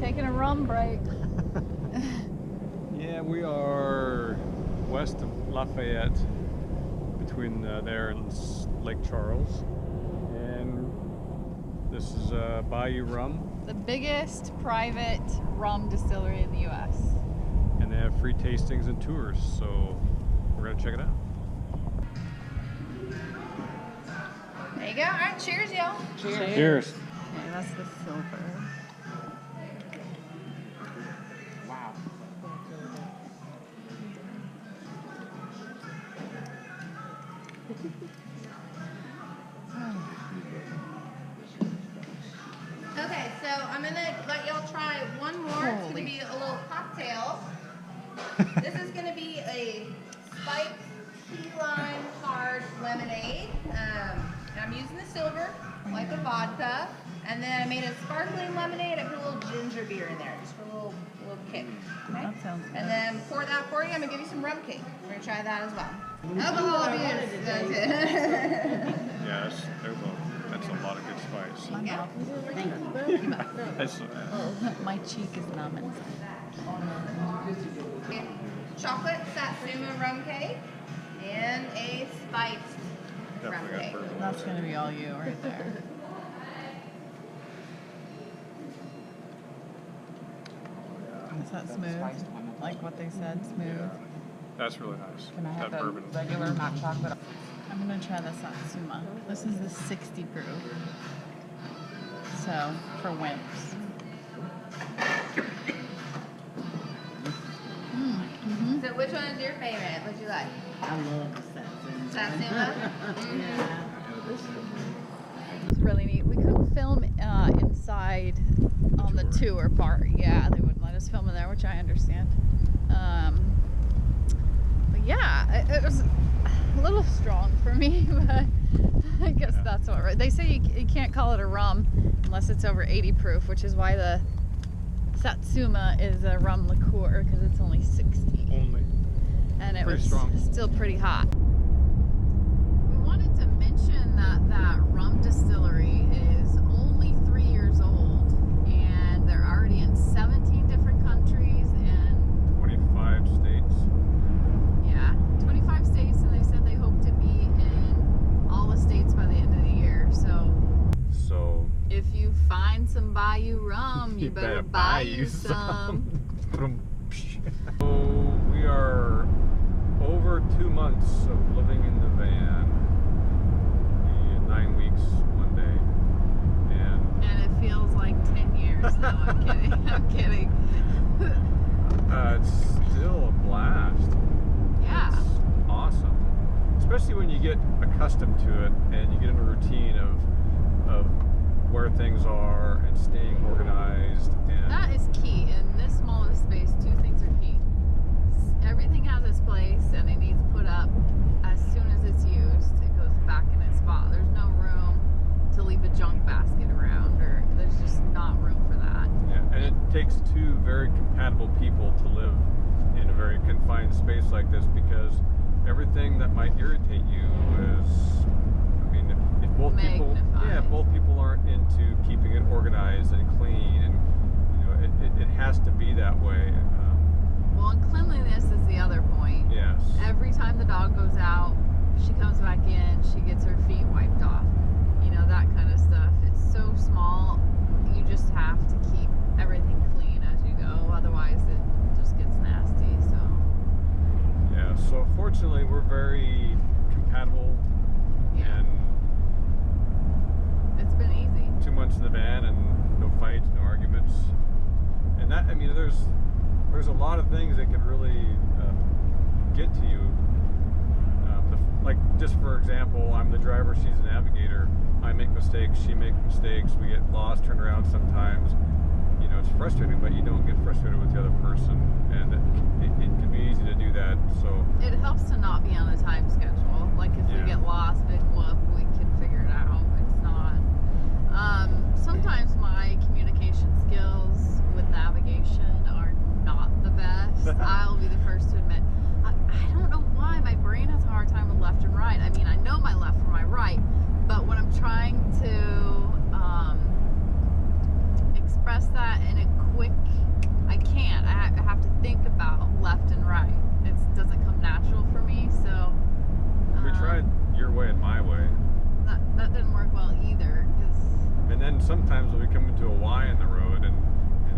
Taking a rum break. Yeah, we are west of Lafayette, between there and Lake Charles, and this is Bayou rum. The biggest private rum distillery in the U.S. And they have free tastings and tours, so we're gonna check it out. There you go. All right, cheers, y'all. Cheers. Cheers. Okay, that's the silver. Wow. Okay, so I'm gonna let y'all try one more. It's gonna be a little cocktail. This is gonna be a spiked key lime hard lemonade. And I'm using the silver, like a vodka. And then I made a sparkling lemonade. I put a little ginger beer in there, just for a little kick. Okay? That sounds good. And then pour that for you. I'm gonna give you some rum cake. We're gonna try that as well. Alcohol abuse. That's it. Yes, that's a lot of good spice. My Yeah. mouth is my cheek is numb inside. Chocolate satsuma rum cake and a spiced rum Definitely got cake. bourbon. That's gonna be all you right there. Is that smooth? Like what they said, smooth? That's really nice. Can I have that the bourbon. regular hot chocolate? I'm gonna try the Satsuma. This is the 60 proof. So, for wimps. So which one is your favorite? What do you like? I love the Satsuma. Satsuma? Yeah. It's really neat. We couldn't film inside on the tour part. Yeah, they wouldn't let us film in there, which I understand. But yeah, it was a little strong for me, but I guess that's all right. They say you can't call it a rum unless it's over 80 proof, which is why the Satsuma is a rum liqueur, because it's only 60. Only. And it Pretty was strong. still pretty hot. We wanted to mention that rum distillery is only 3 years old, and they're already in 17 different countries and 25 states. yeah, 25 states, and they said they hope to be in all the states by the end of the year. So if you find some Bayou rum, you better buy you some. So we are over 2 months of living in the van. 9 weeks one day, And it feels like 10 years. No, I'm kidding. I'm kidding. it's still a blast. Yeah. It's awesome, especially when you get accustomed to it and you get in a routine of where things are and staying organized. And That is key. In this small of a space, two things are key. Everything has its place, and it needs put up as soon as it's used. It goes back in its spot. There's no room to leave a junk basket around, or there's just not room for that. yeah, and it takes two very compatible people to live in a very confined space like this, because everything that might irritate you is, I mean, if both people, Magnified. if both people aren't into keeping it organized and clean, and you know, it has to be that way. Well, and cleanliness is the other point. Yes. Every time the dog goes out, she comes back in, she gets her feet wiped off. You know, that kind of stuff. It's so small, you just have to keep everything clean as you go, otherwise it just gets nasty. So Yeah. So fortunately, we're very compatible, yeah, and it's been easy. 2 months in the van and no fights, no arguments, and that, I mean, there's a lot of things that could really get to you. Like, just for example, I'm the driver, she's the navigator. I make mistakes, she makes mistakes. We get lost, turned around sometimes. You know, it's frustrating, but you don't get frustrated with the other person, and it can be easy to do that. So It helps to not be on a time schedule. Like if Yeah. we get lost, big whoop, we can figure it out. It's not. Sometimes my communication skills with navigation are not the best. I'll be the first to admit. I don't know why my brain has a hard time with left and right. I mean, I know my left from my right, but when I'm trying to express that in a quick think about left and right. It doesn't come natural for me, so We tried your way and my way. that didn't work well either. And then sometimes we come into a Y in the road and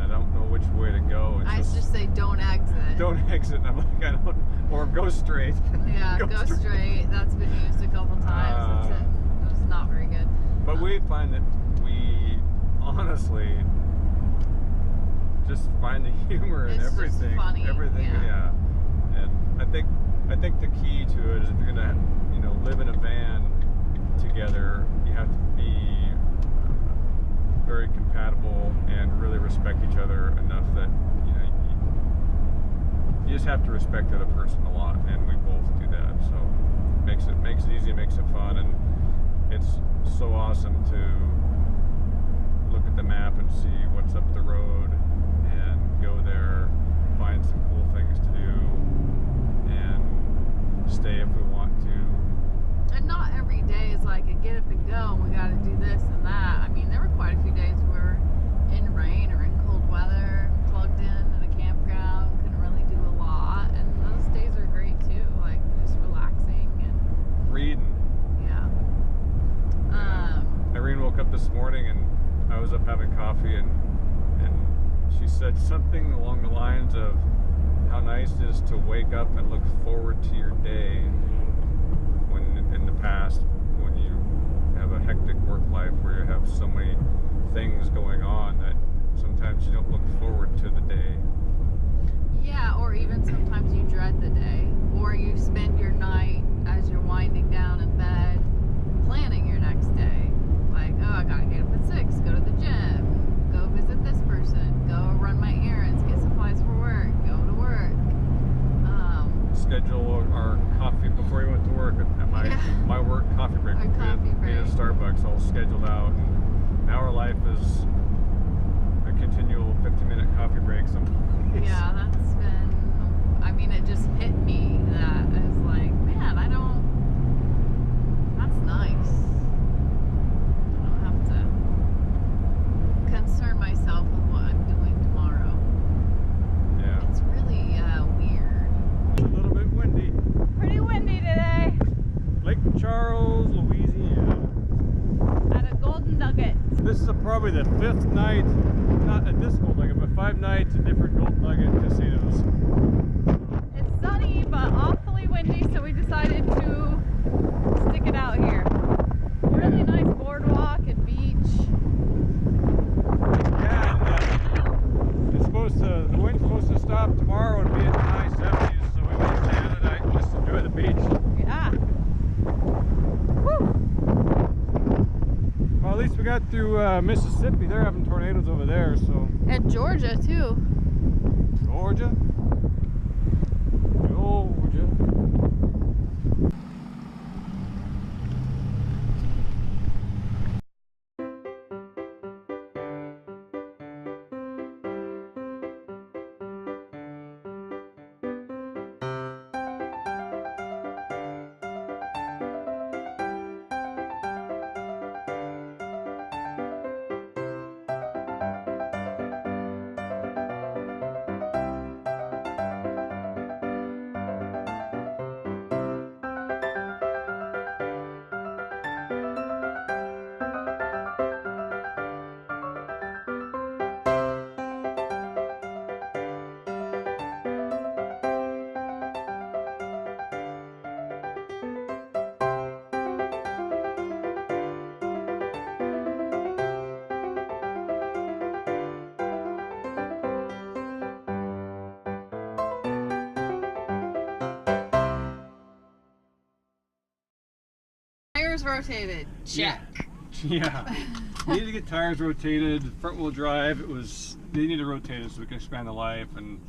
I don't know which way to go. I just say don't exit. Don't exit. And I'm like, I don't, or go straight. Yeah, go straight. That's been used a couple times. That's it. It was not very good. But we find that we honestly just find the humor in It's just everything. funny, Everything, yeah. And I think the key to it is if you're gonna, live in a van together, you have to be very compatible and really respect each other enough that you just have to respect the other person a lot, and we both do that. So it makes it easy, makes it fun, and it's so awesome to look at the map and see what's up the road and go there, find some cool things to do, and stay if we want to. And not every day is like a get up and go and we got to do this and that. I mean, there were quite a few days where in rain or in cold weather, plugged in at a campground, couldn't really do a lot, and those days are great too, like just relaxing and Reading. yeah. Irene woke up this morning and I was up having coffee and she said something along the lines of how nice it is to wake up and look forward to your day, when in the past when you have a hectic work life where you have so many things going on that sometimes you don't look forward to the day. Yeah, or even sometimes you dread the day, or you spend your night as you're winding down in bed planning your next day. Like, oh, I gotta get up at 6, go to the gym, go visit this person, go run my errands, get supplies for work, go to work. Schedule our coffee before we went to work at my work coffee break. Our coffee break. We had a Starbucks all scheduled out, and now our life is a continual 50-minute coffee break. Yeah, that's been, I mean, it just hit me that it's like, man, that's nice. I don't have to concern myself with what I'm doing tomorrow. Yeah. It's really weird. A little bit windy. Pretty windy today. Lake Charles, Louisiana. At a Golden Nugget. This is probably the 5th night, not at this Gold Nugget, but 5 nights at different Gold Nugget casinos. It's sunny but awfully windy, so we decided to stick it out here. Really nice boardwalk and beach. Yeah, and the wind's supposed to stop tomorrow and be in the high 70s, so we want to stay the other night and just enjoy the beach. Yeah. Woo. Well, at least we got through Mississippi. They're having tornadoes over there, so. And Georgia too. Georgia? Georgia. Tires rotated. Check. Yeah. Needed to get tires rotated, front wheel drive. They needed to rotate it so we can expand the life, and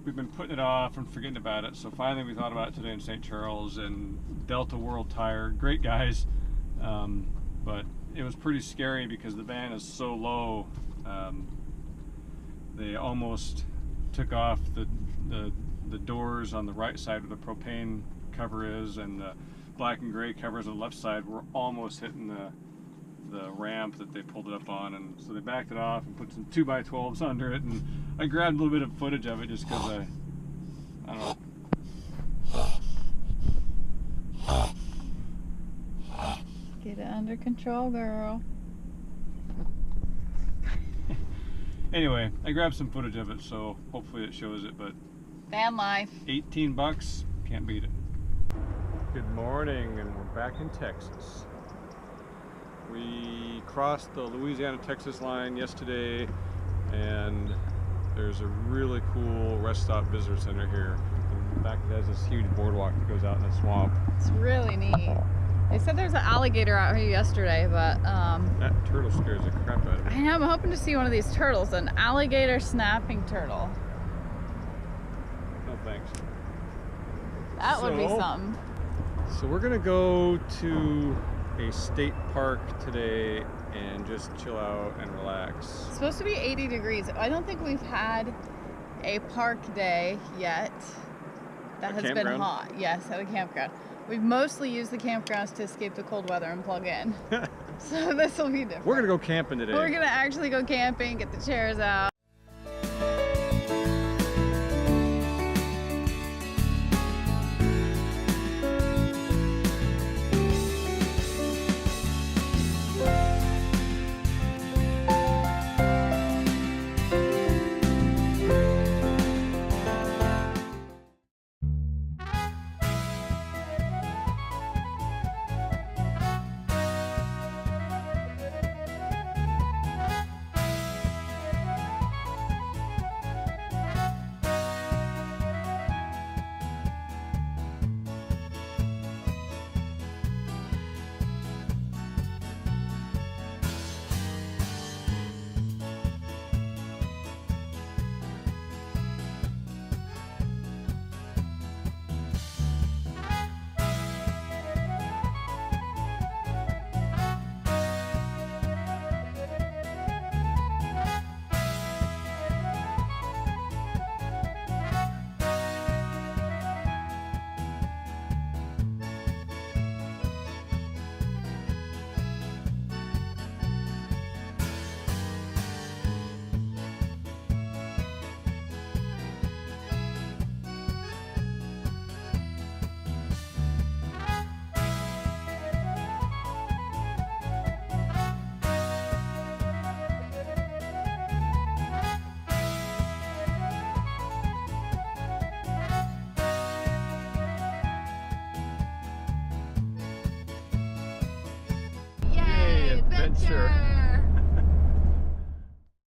we've been putting it off and forgetting about it. So finally we thought about it today in St. Charles, and Delta World Tire, great guys, but it was pretty scary because the van is so low. They almost took off the doors on the right side where the propane cover is, and the black and gray covers on the left side were almost hitting the ramp that they pulled it up on, and so they backed it off and put some 2x12s under it, and I grabbed a little bit of footage of it just because I don't know. Get it under control, girl. Anyway, I grabbed some footage of it, so hopefully it shows it, but Van life. 18 bucks, can't beat it. Good morning, and we're back in Texas. We crossed the Louisiana-Texas line yesterday, and there's a really cool rest stop visitor center here. In fact, it has this huge boardwalk that goes out in the swamp. It's really neat. They said there's an alligator out here yesterday, but That turtle scares the crap out of me. I know, I'm hoping to see one of these turtles, an alligator snapping turtle. No thanks. That would be So- something. So we're gonna go to a state park today and just chill out and relax. It's supposed to be 80 degrees. I don't think we've had a park day yet that A has been campground? hot. Yes, at a campground. We've mostly used the campgrounds to escape the cold weather and plug in. So this will be different. We're gonna go camping today. We're gonna actually go camping, get the chairs out. Yay, adventure.